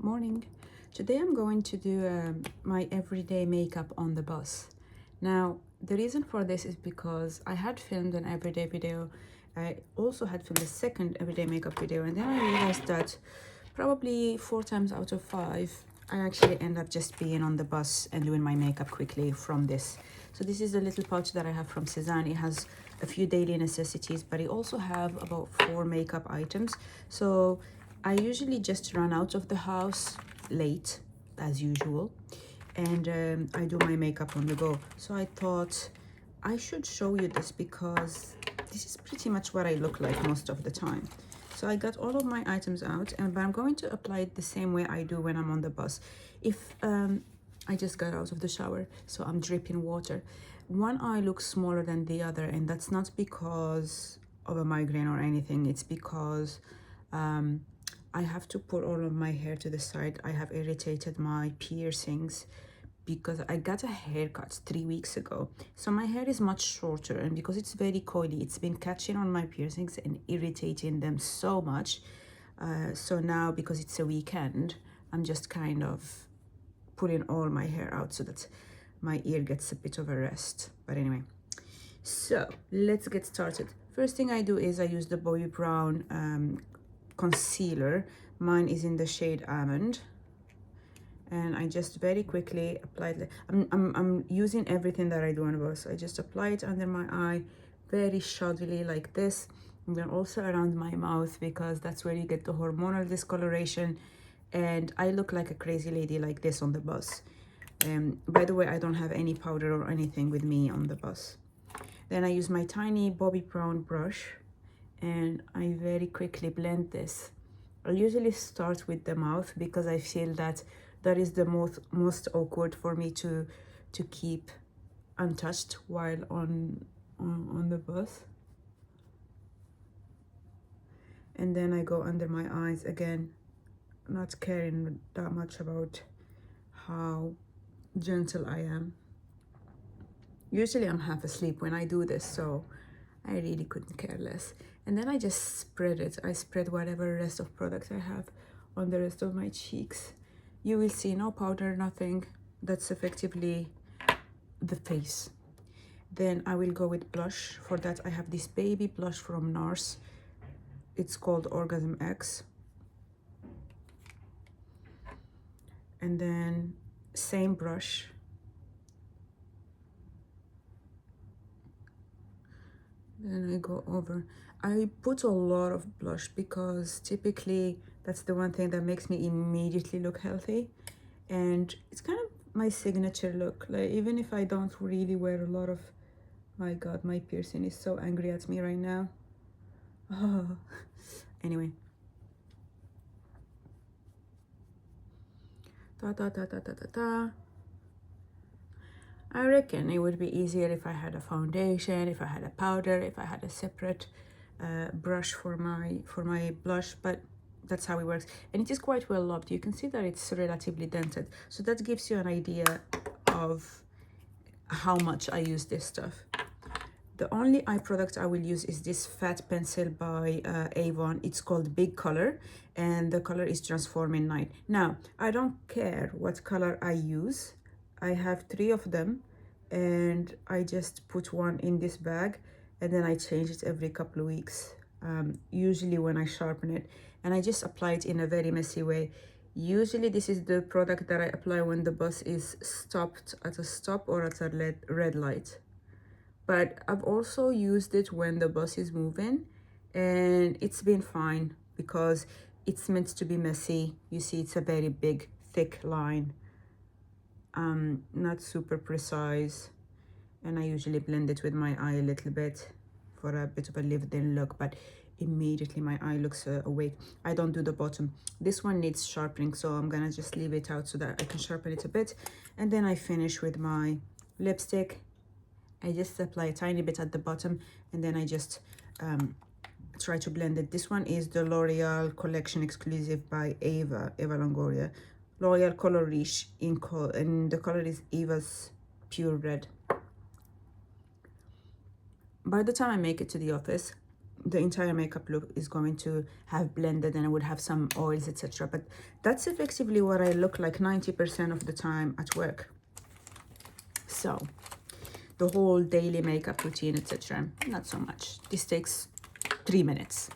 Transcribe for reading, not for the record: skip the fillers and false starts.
Morning. Today I'm going to do my everyday makeup on the bus. Now, the reason for this is because I had filmed an everyday video. I also had filmed a second everyday makeup video, and then I realized that probably 4 times out of 5, I actually end up just being on the bus and doing my makeup quickly from this. So this is the little pouch that I have from Cezanne. It has a few daily necessities, but it also have about 4 makeup items. So I usually just run out of the house late, as usual, and I do my makeup on the go. So I thought I should show you this because this is pretty much what I look like most of the time. So I got all of my items out, but I'm going to apply it the same way I do when I'm on the bus. If I just got out of the shower, so I'm dripping water. One eye looks smaller than the other, and that's not because of a migraine or anything. It's because I have to put all of my hair to the side. I have irritated my piercings because I got a haircut 3 weeks ago. So my hair is much shorter, and because it's very coily, it's been catching on my piercings and irritating them so much. So now, because it's a weekend, I'm just kind of putting all my hair out so that my ear gets a bit of a rest. But anyway, so let's get started. First thing I do is I use the Bobbi Brown concealer. Mine is in the shade Almond, and I just very quickly apply it. I'm using everything that I do on the bus. I just apply it under my eye very shoddily like this, and then also around my mouth because that's where you get the hormonal discoloration, and I look like a crazy lady like this on the bus. By the way, I don't have any powder or anything with me on the bus. Then I use my tiny Bobbi Brown brush, and I very quickly blend this. I usually start with the mouth because I feel that that is the most awkward for me to keep untouched while on the bus. And then I go under my eyes again, not caring that much about how gentle I am. Usually I'm half asleep when I do this, so I really couldn't care less. And then I just spread it. I spread whatever rest of product I have on the rest of my cheeks. You will see no powder, nothing. That's effectively the face. Then I will go with blush. For that, I have this baby blush from NARS. It's called Orgasm X. And then same brush. Then I go over. I put a lot of blush because typically that's the one thing that makes me immediately look healthy. And it's kind of my signature look. Like, even if I don't really wear a lot of... My God, my piercing is so angry at me right now. Oh. Anyway. I reckon it would be easier if I had a foundation, if I had a powder, if I had a separate brush for my blush, but that's how it works. And it is quite well loved. You can see that it's relatively dented, so that gives you an idea of how much I use this stuff. The only eye product I will use is this fat pencil by Avon. It's called Big Color, and the color is Transforming Night. Now, I don't care what color I use. I have 3 of them, and I just put one in this bag, and then I change it every couple of weeks, usually when I sharpen it, and I just apply it in a very messy way. Usually this is the product that I apply when the bus is stopped at a stop or at a red light. But I've also used it when the bus is moving, and it's been fine because it's meant to be messy. You see, it's a very big, thick line, not super precise. And I usually blend it with my eye a little bit for a bit of a lived-in look, but immediately my eye looks awake. I don't do the bottom. This one needs sharpening, so I'm gonna just leave it out so that I can sharpen it a bit. And then I finish with my lipstick. I just apply a tiny bit at the bottom, and then I just try to blend it. This one is the L'Oreal Collection Exclusive by Eva Longoria. L'Oreal Color Riche and the color is Eva's Pure Red. By the time I make it to the office, the entire makeup look is going to have blended and I would have some oils, etc. But that's effectively what I look like 90% of the time at work. So the whole daily makeup routine, etc., not so much. This takes 3 minutes,